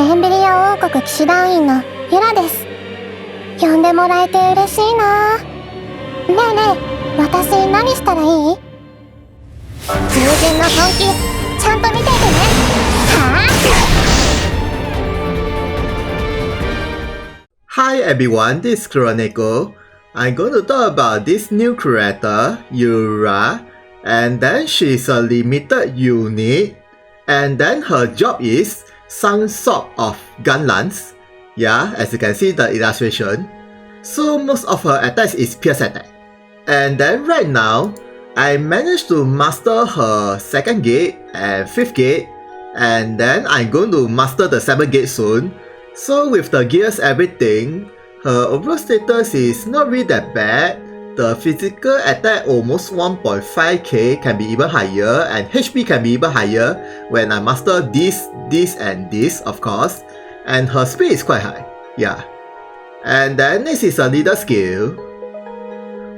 エンビリア王国騎士団員のユラです。呼んでもらえて嬉しいな。ねえねえ、私何したらいい？従順の本気、ちゃんと見ていてね。はあ？ Hi everyone, this is Chronicle. I'm going to talk about this new character, Yura, and then she's a limited unit, and then her job is some sort of gun lance. Yeah, as you can see the illustration. So most of her attacks is pierce attack. And then right now, I managed to master her 2nd gate and 5th gate, and then I'm going to master the 7th gate soon. So with the gears everything, her overall status is not really that bad. The physical attack almost 1.5k, can be even higher, and HP can be even higher when I master this and this, of course. And her speed is quite high, yeah. And then next is a leader skill.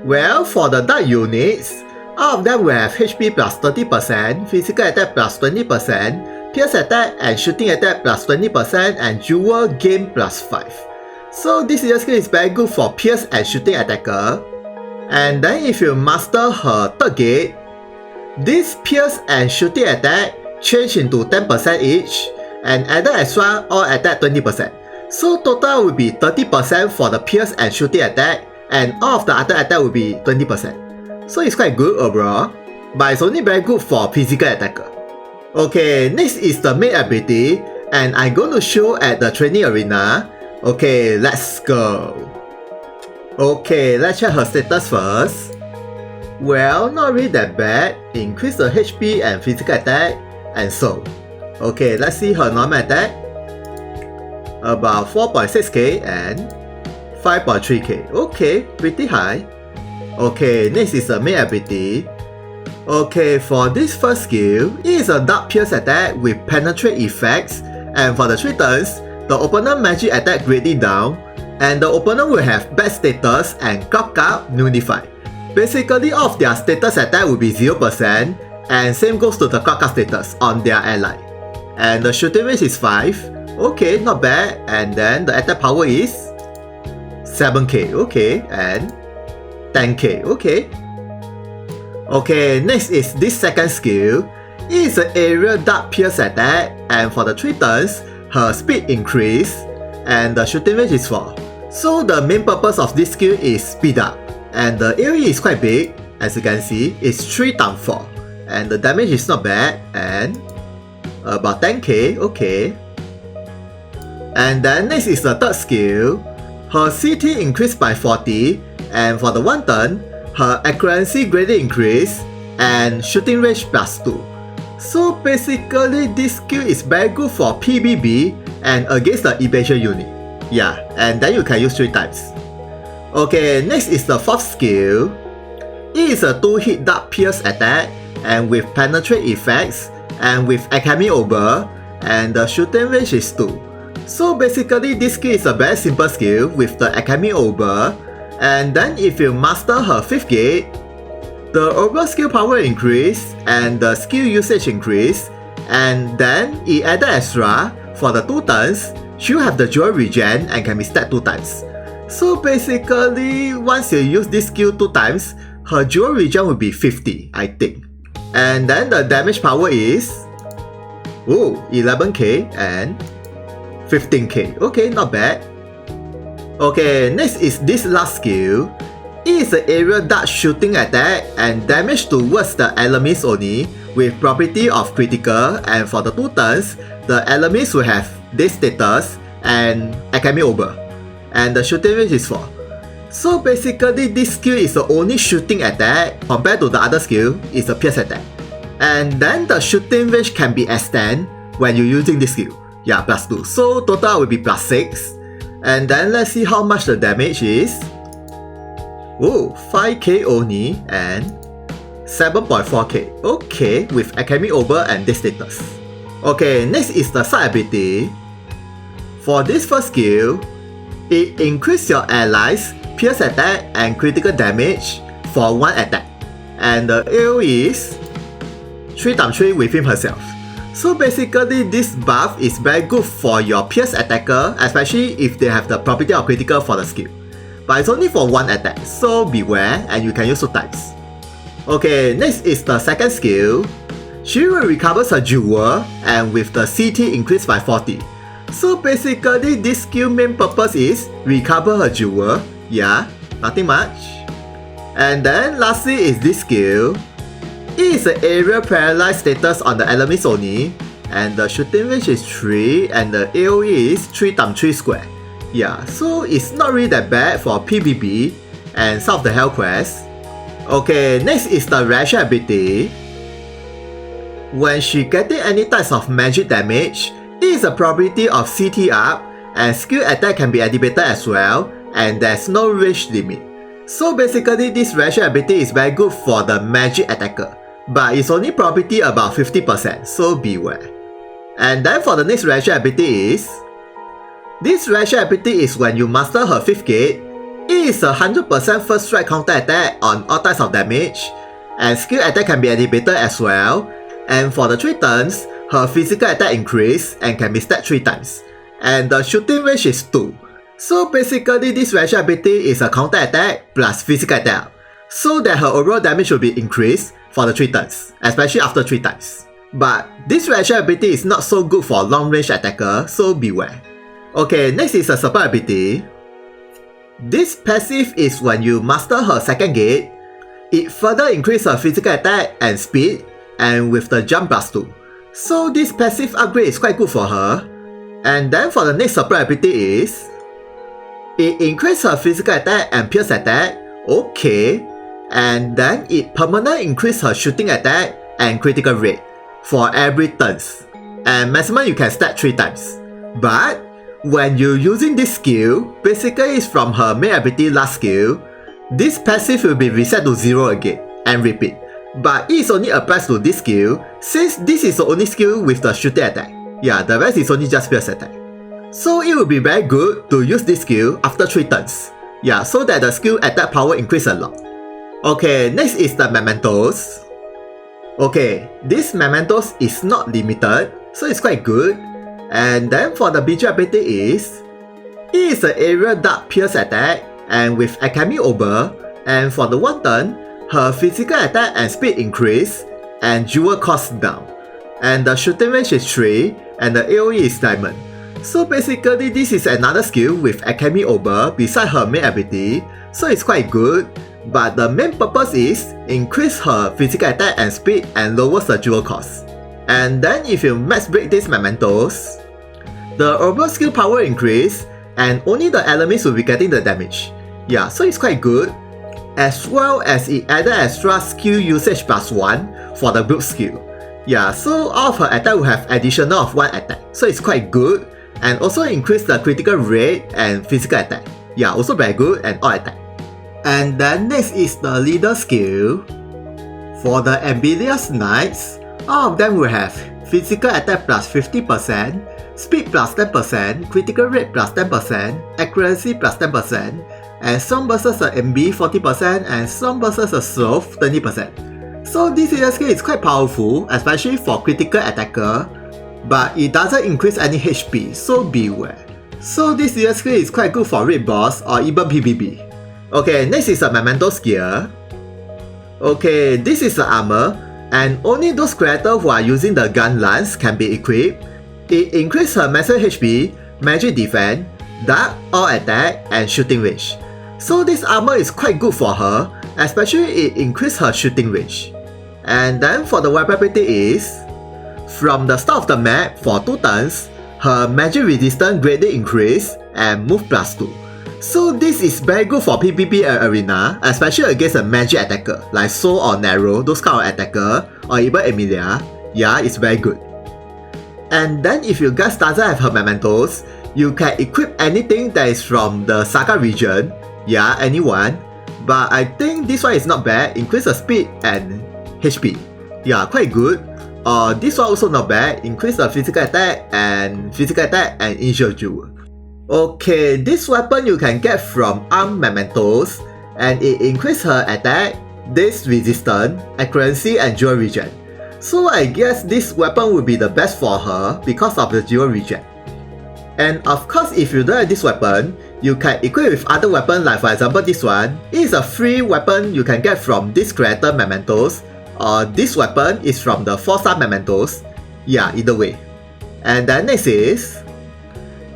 Well, for the dark units, all of them will have HP plus 30%, physical attack plus 20%, pierce attack and shooting attack plus 20%, and dual game plus 5. So this leader skill is very good for pierce and shooting attacker. And then if you master her 3rd gate, this pierce and shooting attack change into 10% each, and added extra all attack 20%. So total will be 30% for the pierce and shooting attack, and all of the other attack will be 20%. So it's quite good overall, but it's only very good for physical attacker. Okay, next is the main ability, and I'm going to show at the training arena. Okay, let's go. Okay, let's check her status first. Well, not really that bad. Increase the HP and physical attack, and so. Okay, let's see her normal attack. About 4.6k and 5.3k. Okay, pretty high. Okay, next is the main ability. Okay, for this first skill, it is a dark pierce attack with penetrate effects, and for the 3 turns, the opponent magic attack greatly down, and the opponent will have bad status and clock up nullified. Basically, all of their status attack will be 0%, and same goes to the clock up status on their ally. And the shooting range is 5. Okay, not bad. And then the attack power is 7k. Okay, and 10k. Okay. Okay, next is this second skill. It is an area dark pierce attack, and for the 3 turns, her speed increase, and the shooting range is 4. So the main purpose of this skill is speed up, and the area is quite big. As you can see, it's 3 times 4, and the damage is not bad, and about 10k. Okay. And then next is the 3rd skill. Her CT increased by 40, and for the 1 turn, her accuracy greatly increased, and shooting range plus 2. So basically, this skill is very good for PBB and against the evasion unit. Yeah, and then you can use 3 times. Okay, next is the 4th skill. It is a 2-hit dark pierce attack, and with penetrate effects, and with Alchemist Code, and the shooting range is 2. So basically, this skill is a very simple skill with the Alchemist Code, and then if you master her 5th gate, the overall skill power increase and the skill usage increase, and then it added extra for the 2 turns. She'll have the dual regen and can be stacked 2 times. So basically, once you use this skill 2 times, her dual regen will be 50, I think. And then the damage power is 11k and 15k. Okay, not bad. Okay, next is this last skill. It is an area dark shooting attack and damage towards the enemies only with property of critical, and for the 2 turns, the enemies will have this status and Alchemist Code, and the shooting range is 4. So basically, this skill is the only shooting attack compared to the other skill is a pierce attack. And then the shooting range can be extended when you're using this skill. Yeah, plus 2. So total will be plus 6. And then let's see how much the damage is. 5k only and 7.4k. Okay, with Alchemist Code and this status. Okay, next is the side ability. For this first skill, it increases your allies' pierce attack and critical damage for 1 attack. And the AoE is 3 times 3 with him herself. So basically this buff is very good for your pierce attacker, especially if they have the property of critical for the skill. But it's only for one attack, so beware and you can use 2 times. Okay, next is the second skill. She will recover her jewel and with the CT increased by 40. So basically this skill main purpose is recover her jewel. Yeah, nothing much. And then lastly is this skill. It is an area paralyzed status on the enemies only, and the shooting range is 3 and the AoE is 3 × 3 square. Yeah, so it's not really that bad for PvP and some of the hell quests. Okay, next is the ration ability. When she getting any types of magic damage, it is a probability of CT up and skill attack can be activated as well, and there's no range limit. So basically this ration ability is very good for the magic attacker, but it's only probability about 50%, so beware. And then for the next ration ability is, this ration ability is when you master her 5th gate. It is a 100% first strike counter attack on all types of damage, and skill attack can be activated as well. And for the 3 turns, her physical attack increase and can be stacked 3 times. And the shooting range is 2. So basically this ration ability is a counter attack plus physical attack, so that her overall damage will be increased for the 3 turns, especially after 3 times. But this ration ability is not so good for long range attacker, so beware. Okay, next is a support ability. This passive is when you master her 2nd gate. It further increases her physical attack and speed, and with the jump plus 2. So this passive upgrade is quite good for her. And then for the next support ability is, it increases her physical attack and pierce attack. Okay. And then it permanently increases her shooting attack and critical rate for every turns. And maximum you can stack 3 times. But when you're using this skill, basically it's from her main ability last skill, this passive will be reset to 0 again and repeat. But it is only applies to this skill, since this is the only skill with the shooting attack. Yeah, the rest is only just pierce attack. So it will be very good to use this skill after 3 turns. Yeah, so that the skill attack power increase a lot. Okay, next is the mementos. Okay, this mementos is not limited, so it's quite good. And then for the BG ability is, it is an area dark pierce attack and with Alchemy Over, and for the 1 turn, her physical attack and speed increase and jewel cost down. And the shooting range is 3 and the AoE is diamond. So basically this is another skill with Alchemy Over beside her main ability, so it's quite good. But the main purpose is increase her physical attack and speed and lowers the jewel cost. And then if you max break these mementos, the overall skill power increase and only the enemies will be getting the damage. Yeah, so it's quite good. As well as it added extra skill usage plus 1 for the group skill. Yeah, so all of her attack will have additional of 1 attack, so it's quite good. And also increase the critical rate and physical attack. Yeah, also very good and all attack. And then next is the leader skill. For the Ambitious Knights, all of them will have physical attack plus 50%, speed plus 10%, critical rate plus 10%, accuracy plus 10%, and some versus a MB 40% and some versus a slow 20%. So this leader skill is quite powerful, especially for critical attacker, but it doesn't increase any HP, so beware. So this leader skill is quite good for raid boss or even PvP. Okay, next is a Mementos gear. Okay, this is the armor, and only those characters who are using the gun lance can be equipped. It increases her maximum HP, magic defense, dark, all attack, and shooting range. So this armor is quite good for her, especially it increases her shooting range. And then for the weapon ability is, from the start of the map for 2 turns, her magic resistance greatly increase and move plus 2. So this is very good for PvP and arena, especially against a magic attacker like Soul or Narrow, those kind of attacker, or even Emilia. Yeah, it's very good. And then if you guys doesn't have her mementos, you can equip anything that is from the Saga region. Yeah, anyone. But I think this one is not bad, increase the speed and HP. Yeah, quite good. This one also not bad, increase the physical attack and initial jewel. Okay, this weapon you can get from arm mementos, and it increases her attack, this resistance, accuracy and jewel regen. So I guess this weapon would be the best for her because of the 0 reject. And of course, if you don't have this weapon, you can equip with other weapons like for example this one. It is a free weapon you can get from this creator Mementos, or this weapon is from the 4-star Mementos. Yeah, either way. And then next is,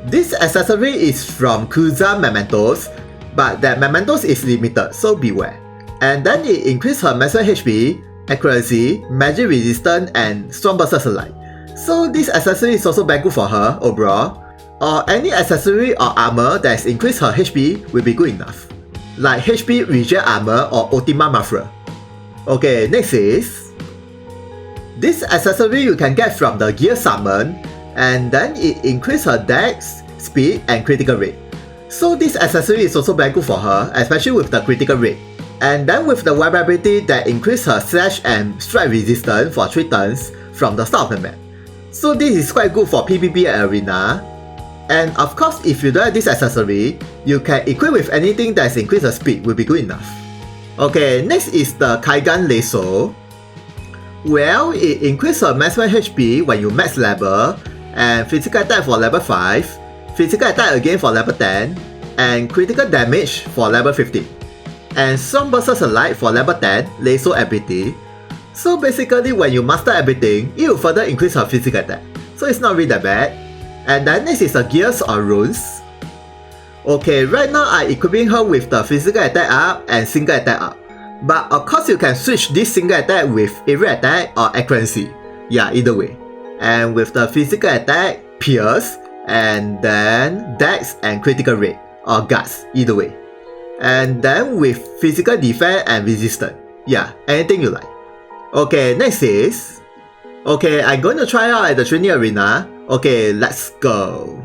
this accessory is from Kuza Mementos, but that Mementos is limited, so beware. And then it increases her maximum HP, accuracy, magic resistance, and strong burst light. So this accessory is also very good for her overall. Or any accessory or armor that has increased her HP will be good enough, like HP reject armor or Ultima Muffler. Okay, next is, this accessory you can get from the gear summon, and then it increases her dex, speed, and critical rate. So this accessory is also very good for her, especially with the critical rate. And then with the web ability that increases her slash and strike resistance for 3 turns from the start of the map. So this is quite good for PvP and arena. And of course, if you don't have this accessory, you can equip with anything that has increased her speed will be good enough. Okay, next is the Kaigan Lasso. Well, it increases her maximum HP when you max level, and physical attack for level 5, physical attack again for level 10, and critical damage for level 15. And strong burst light for level 10 Lasso ability. So basically when you master everything, it will further increase her physical attack. So it's not really that bad. And then next is the gears or runes. Okay, right now I'm equipping her with the physical attack up and single attack up. But of course you can switch this single attack with area attack or accuracy. Yeah, either way. And with the physical attack, pierce, and then dex and critical rate or guts, either way. And then with physical defense and resistance. Yeah, anything you like. Okay, next is, okay, I'm going to try out at the training arena. Okay, let's go.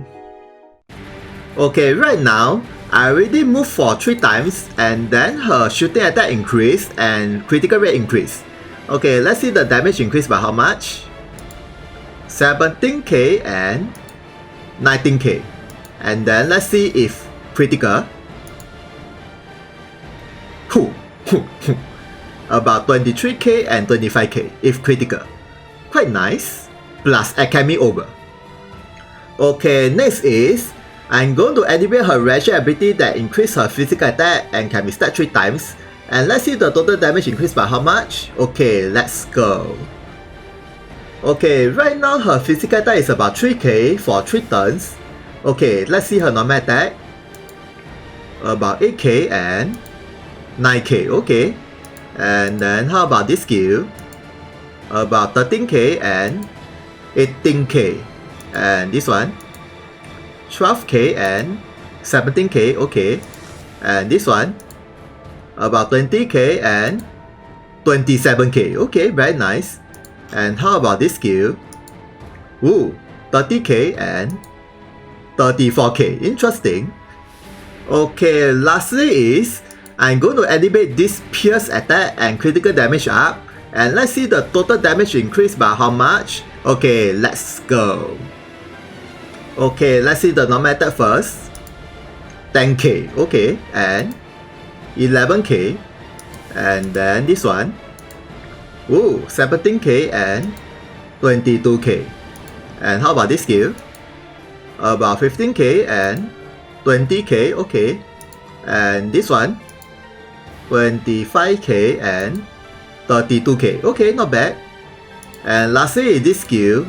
Okay, right now, I already moved for 3 times and then her shooting attack increased and critical rate increased. Okay, let's see the damage increased by how much. 17k and 19k. And then let's see if critical. About 23k and 25k if critical. Quite nice. Plus Alchemy over. Okay, next is, I'm going to activate her Ratchet ability that increases her physical attack and can be stacked 3 times. And let's see the total damage increased by how much. Okay, let's go. Okay, right now her physical attack is about 3k for 3 turns. Okay, let's see her normal attack. About 8k and 9k, okay. And then how about this skill? About 13k and 18k. And this one, 12k and 17k, okay. And this one, about 20k and 27k, okay, very nice. And how about this skill? Ooh, 30k and 34k, interesting. Okay, lastly is, I'm going to activate this pierce attack and critical damage up. And let's see the total damage increase by how much. Okay, let's go. Okay, let's see the normal attack first. 10k, okay, and 11k. And then this one. Ooh, 17k and 22k. And how about this skill? About 15k and 20k, okay. And this one, 25k and 32k, okay, not bad. And lastly, this skill,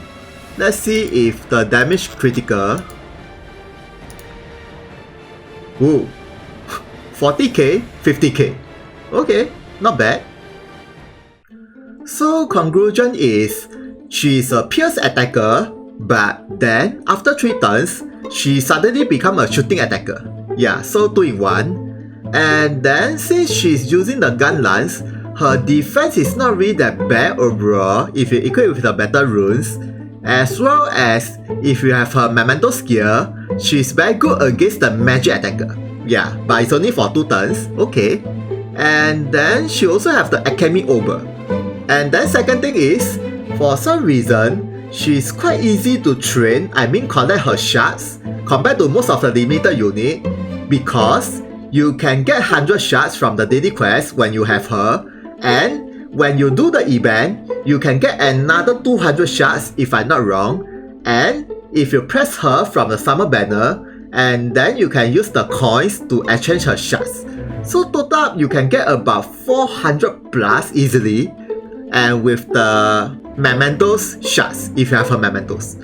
let's see if the damage critical. Ooh, 40k, 50k, okay, not bad. So conclusion is, she's a pierce attacker, but then after 3 turns, she suddenly become a shooting attacker. Yeah, so 2 in 1. And then since she's using the gun lance, her defense is not really that bad overall if you equip with the better runes. As well as if you have her Memento skill, she's very good against the magic attacker. Yeah, but it's only for 2 turns, okay. And then she also have the Alchemy over. And then second thing is, for some reason, she's quite easy to train, I mean collect her shards, compared to most of the limited unit, because you can get 100 shards from the daily quest when you have her, and when you do the event, you can get another 200 shards if I'm not wrong. And if you press her from the summer banner, and then you can use the coins to exchange her shards. So total up, you can get about 400 plus easily. And with the mementos shards, if you have her mementos.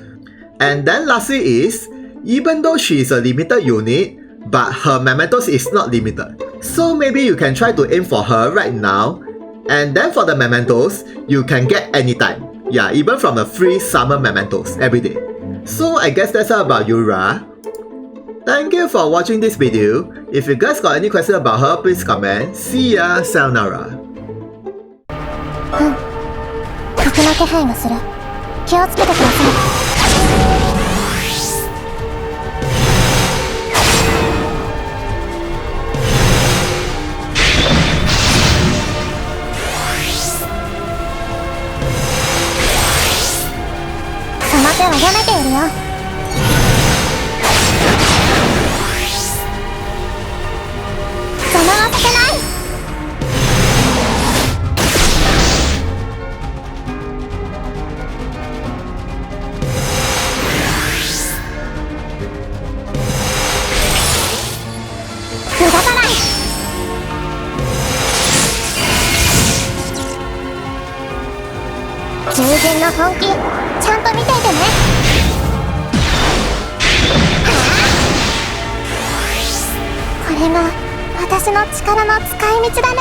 And then lastly is, even though she is a limited unit, but her mementos is not limited. So maybe you can try to aim for her right now. And then for the mementos, you can get anytime. Yeah, even from the free summer mementos every day. So I guess that's all about Yura. Thank you for watching this video. If you guys got any questions about her, please comment. See ya, sayonara. 敵の気配がする。気をつけてください。その手は読めているよ。邪魔はさせない。逃がさない。従順の本気、ちゃんと見ていてね。これが私の力の使い道だね。